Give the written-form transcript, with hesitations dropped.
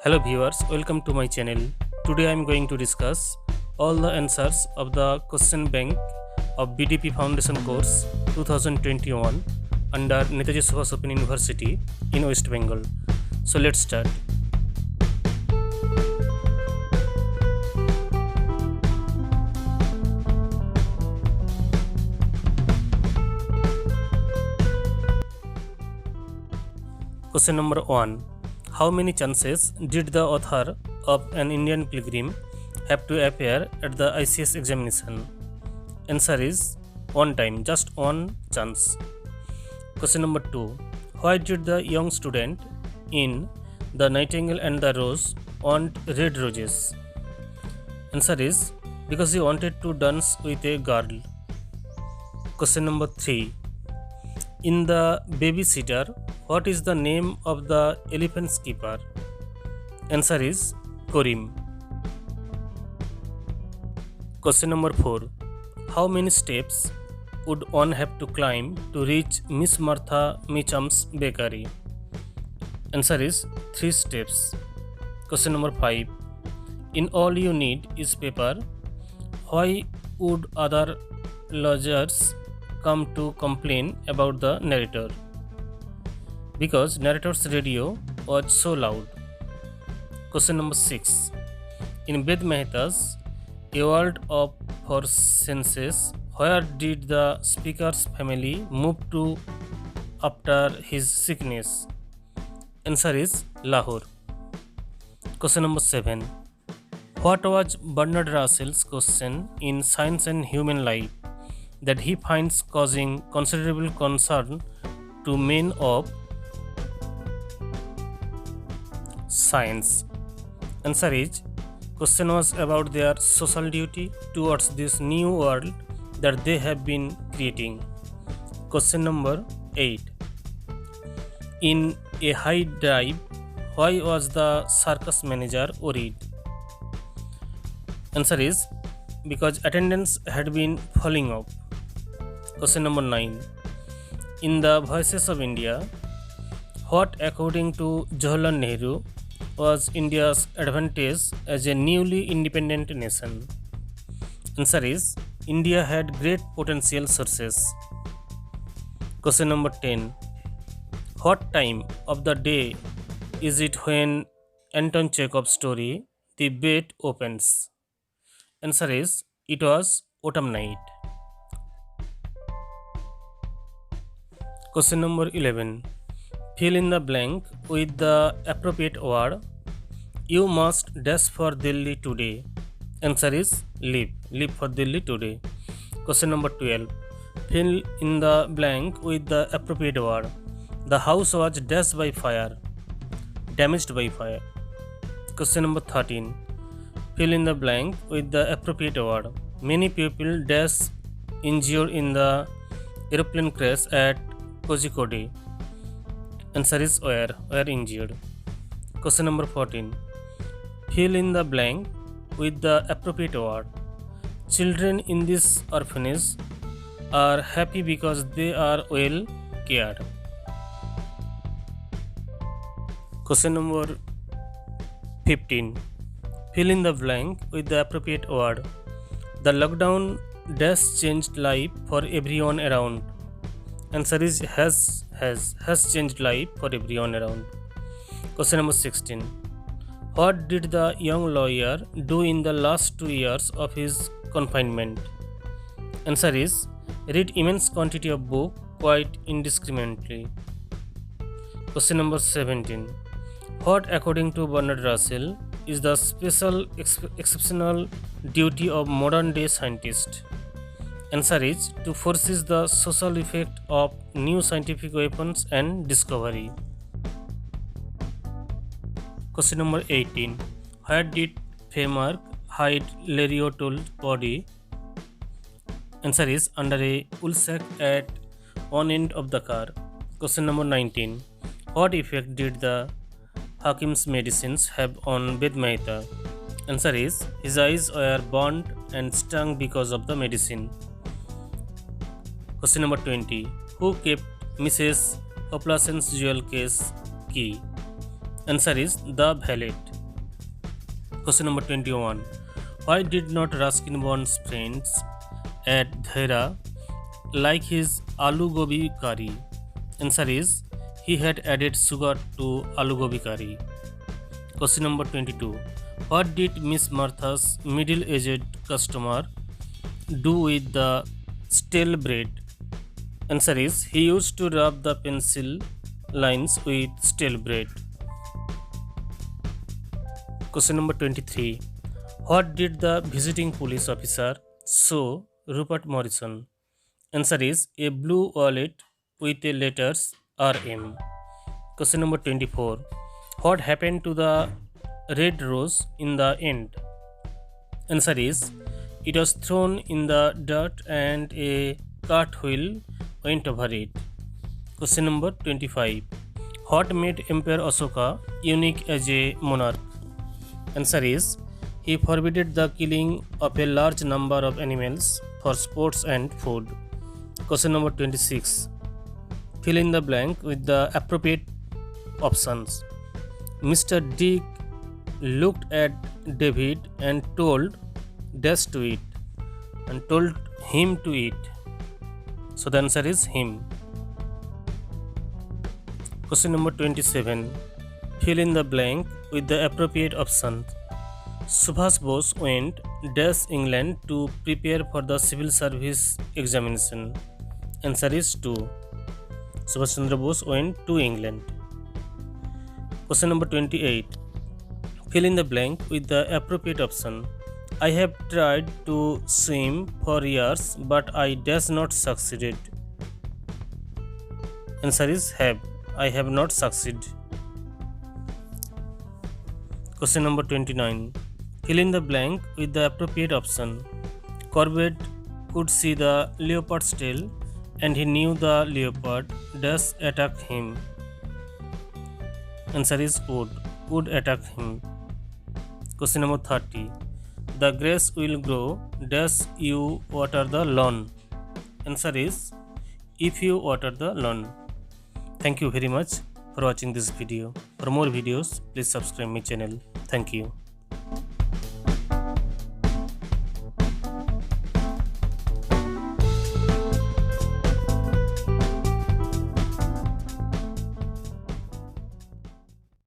Hello viewers, welcome to my channel. Today I am going to discuss all the answers of the question bank of BDP Foundation course 2021 under Netaji Subhash Open University in West Bengal. So let's start. Question number 1. How many chances did the author of An Indian Pilgrim have to appear at the ICS examination? Answer is one time, just one chance. Question number 2. Why did the young student in The Nightingale and the Rose want red roses? Answer is because he wanted to dance with a girl. Question number 3. In The Babysitter, what is the name of the elephant's keeper? Answer is Korim. Question number 4. How many steps would one have to climb to reach Miss Martha Meacham's bakery? Answer is 3 steps. Question number 5. In All You Need Is Paper, why would other lodgers come to complain about the narrator? Because narrator's radio was so loud. Question number 6. In Ved Mehta's A World of Four Senses, where did the speaker's family move to after his sickness? Answer is Lahore. Question number 7. What was Bernard Russell's question in Science and Human Life that he finds causing considerable concern to men of science? Answer is question was about their social duty towards this new world that they have been creating. Question number 8. In A High Dive, why was the circus manager worried? Answer is because attendance had been falling off. Question number 9. In The Voices of India, what according to Jawaharlal Nehru was India's advantage as a newly independent nation? Answer is India had great potential sources. Question number 10. What time of the day is it when Anton Chekhov's story The Bat opens? Answer is it was autumn night. Question number 11. Fill in the blank with the appropriate word. You must dash for Delhi today. Answer is leave. Leave for Delhi today. Question number 12. Fill in the blank with the appropriate word. The house was dashed by fire. Damaged by fire. Question number 13. Fill in the blank with the appropriate word. Many people dash injured in the aeroplane crash at Kozhikode. Answer is were injured. Question number 14. Fill in the blank with the appropriate word. Children in this orphanage are happy because they are well cared. Question number 15. Fill in the blank with the appropriate word. The lockdown dash changed life for everyone around. Answer is has changed life for everyone around. Question number 16. What did the young lawyer do in the last 2 years of his confinement? Answer is read immense quantity of book quite indiscriminately. Question number 17. What according to Bernard Russell is the special exceptional duty of modern day scientists? Answer is to foresee the social effect of new scientific weapons and discovery. Question number 18. Where did Faymark hide Larry O'Toole's body? Answer is under a wool sack at one end of the car. Question number 19. What effect did the Hakim's medicines have on Ved Mehta? Answer is his eyes were burnt and stung because of the medicine. Question number 20. Who kept Mrs. Hoplasen's jewel case key? Answer is the valet. Question number 21. Why did not Ruskin Bond's friends at Dhera like his aloo gobi curry? Answer is he had added sugar to aloo gobi curry. Question number 22. What did Miss Martha's middle-aged customer do with the stale bread? Answer is he used to rub the pencil lines with stale bread. Question number 23. What did the visiting police officer show Rupert Morrison? Answer is a blue wallet with the letters RM. Question number 24. What happened to the red rose in the end? Answer is it was thrown in the dirt and a cartwheel went over it. Question number 25. What made Emperor Ashoka unique as a monarch? Answer is he forbade the killing of a large number of animals for sports and food. Question number 26. Fill in the blank with the appropriate options. Mr. Dick looked at David and told dash to eat and told him to eat. So the answer is him. Question number 27. Fill in the blank with the appropriate options. Subhash Bose went dash England to prepare for the civil service examination. Answer is 2. Subhash Chandra Bose went to England. Question number 28. Fill in the blank with the appropriate option. I have tried to swim for years but I dash not succeeded. Answer is have. I have not succeeded. Question number 29. Fill in the blank with the appropriate option. Corbett could see the leopard's tail and he knew the leopard dash attack him. Answer is would attack him. Question number 30. The grass will grow dash you water the lawn. Answer is if you water the lawn. Thank you very much for watching this video. For more videos, please subscribe my channel. Thank you.